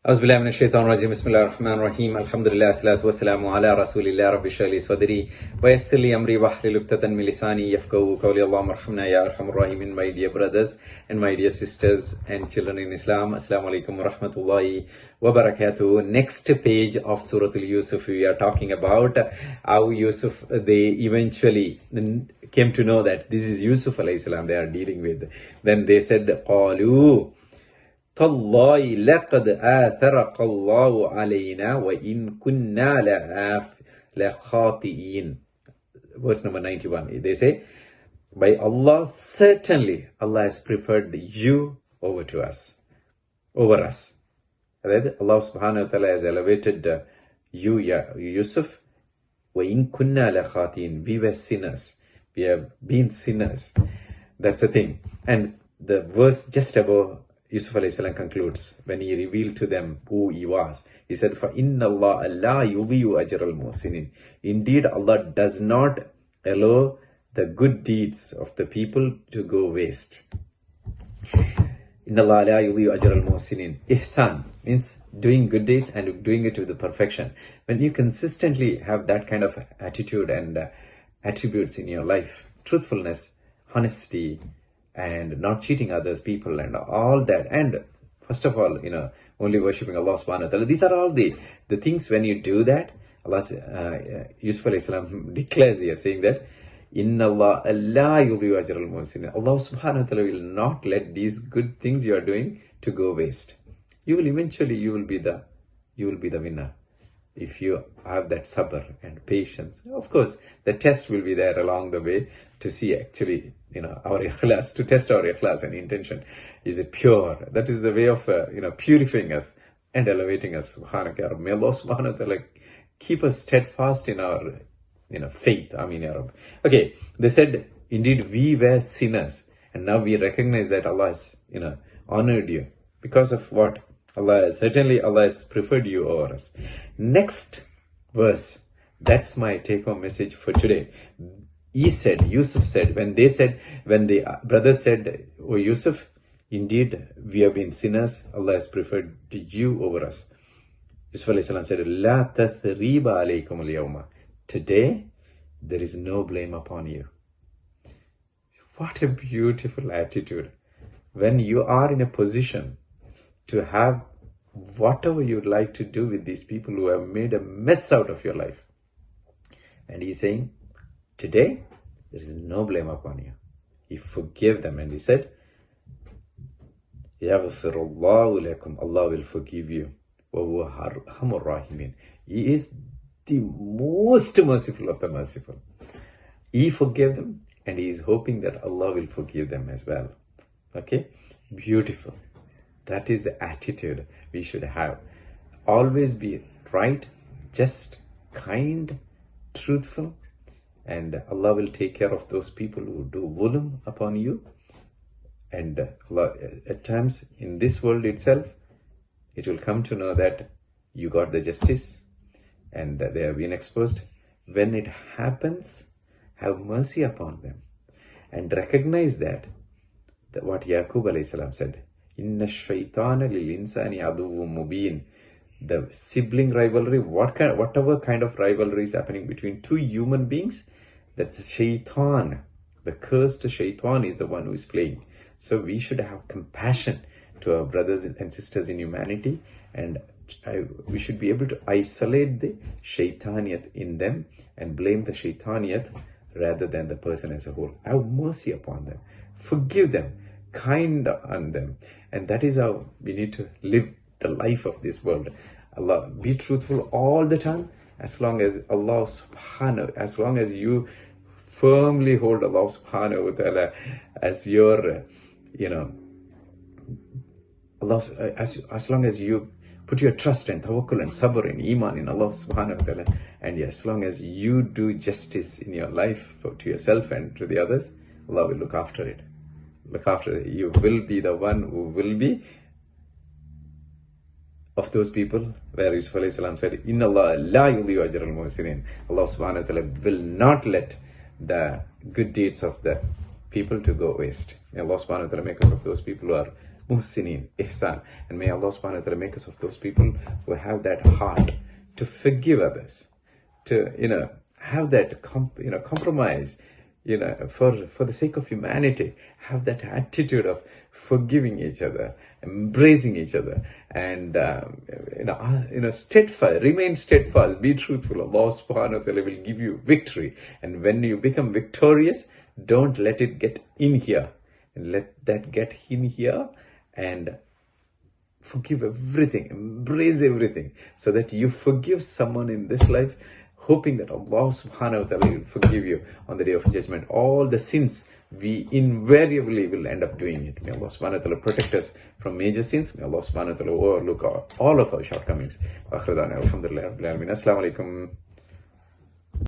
Auzubillahi minash shaitanir rajim. Bismillahir rahmanir rahim. Alhamdulillah, salatu wassalamu ala rasulillah. Rabbi shrah li sadri wa yassir li amri wahlul 'uqdatan min lisani yafqahu qawli. Allahumma arhamna ya arhamar rahimin. My dear brothers and my dear sisters and children in Islam, assalamu alaikum wa rahmatullahi wa barakatuh. Next page of Surah Yusuf, we are talking about how Yusuf, they eventually came to know that this is Yusuf alayhi salam they are dealing with. Then they said, qalu تالله لقد آثرك الله علينا وإن كنا لخاطئين. Verse number 91. They say, by Allah, certainly Allah has preferred you over us. Right? Allah subhanahu wa ta'ala has elevated you, Yusuf. وَإِن كُنَّا لَخَاطِئِينَ. We were sinners. We have been sinners. That's the thing. And the verse just above, Yusuf alayhi salam concludes when he revealed to them who he was. He said, فَإِنَّ اللَّهَ لَا يُضِيعُ أَجْرَ الْمُحْسِنِينَ. Indeed, Allah does not allow the good deeds of the people to go waste. إِنَّ اللَّهَ لَا يُضِيعُ أَجْرَ الْمُحْسِنِينَ. Ihsan means doing good deeds and doing it to the perfection. When you consistently have that kind of attitude and attributes in your life, truthfulness, honesty, and not cheating others, people, and all that. And first of all, only worshipping Allah subhanahu wa ta'ala. These are all the things. When you do that, Allah, Yusuf alayhi salam declares here, saying that, Inna Allah la yudhi'u ajra al-muhsinin. Allah subhanahu wa ta'ala will not let these good things you are doing to go waste. You will be the winner. If you have that sabr and patience, of course, the test will be there along the way to see actually, our ikhlas, to test our ikhlas and intention. Is it pure? That is the way of, purifying us and elevating us. Subhanaka ya Rabb. May Allah subhanahu wa ta'ala keep us steadfast in our, faith. Ameen ya Rabb. Okay, they said, indeed, we were sinners. And now we recognize that Allah has, honored you. Because of what? Allah has preferred you over us. Next verse, that's my take-home message for today. Yusuf said, when the brothers said, "O Yusuf, indeed we have been sinners, Allah has preferred you over us." Yusuf alayhi salam said, "La tathriba alaykum al-yawma." Today, there is no blame upon you. What a beautiful attitude. When you are in a position to have whatever you'd like to do with these people who have made a mess out of your life. And he's saying, today, there is no blame upon you. He forgave them and he said, يَغْفِرُ اللَّهُ لَكُمْ. Allah will forgive you. وَهُوَ أَرْحَمُ الرَّاحِمِينَ. He is the most merciful of the merciful. He forgave them and he is hoping that Allah will forgive them as well. Okay? Beautiful. That is the attitude we should have. Always be right, just, kind, truthful, and Allah will take care of those people who do zulm upon you. And Allah, at times in this world itself, it will come to know that you got the justice and they have been exposed. When it happens, have mercy upon them and recognize that what Yaqub alayhi salam said, Inna shaytana lil insani aduwwun mubin. The sibling rivalry, whatever kind of rivalry is happening between two human beings, that's shaitan. The cursed shaitan is the one who is playing. So we should have compassion to our brothers and sisters in humanity, and we should be able to isolate the shaitaniyat in them and blame the shaitaniyat rather than the person as a whole. Have mercy upon them. Forgive them. Kind on them. And that is how we need to live the life of this world. Allah, be truthful all the time. As long as as long as you firmly hold Allah subhanahu wa ta'ala as your, Allah, as long as you put your trust and tawakkul and sabr and iman in Allah subhanahu wa ta'ala, and as long as you do justice in your life to yourself and to the others, Allah will look after it. You will be the one who will be of those people where Yusuf alayhi salam said, Inna Allah la yudhi'u ajra al-muhsinin. Allah subhanahu wa ta'ala will not let the good deeds of the people to go waste. May Allah subhanahu wa ta'ala make us of those people who are muhsinin, ihsan. And may Allah subhanahu wa ta'ala make us of those people who have that heart to forgive others, to, have that, compromise, for the sake of humanity, have that attitude of forgiving each other, embracing each other, and, steadfast, remain steadfast, be truthful. Allah subhanahu wa ta'ala will give you victory. And when you become victorious, don't let it get in here. And let that get in here and forgive everything, embrace everything, so that you forgive someone in this life, hoping that Allah subhanahu wa ta'ala will forgive you on the day of judgment. All the sins, we invariably will end up doing it. May Allah subhanahu wa ta'ala protect us from major sins. May Allah subhanahu wa ta'ala overlook all of our shortcomings. Alhamdulillah. Assalamu alaikum.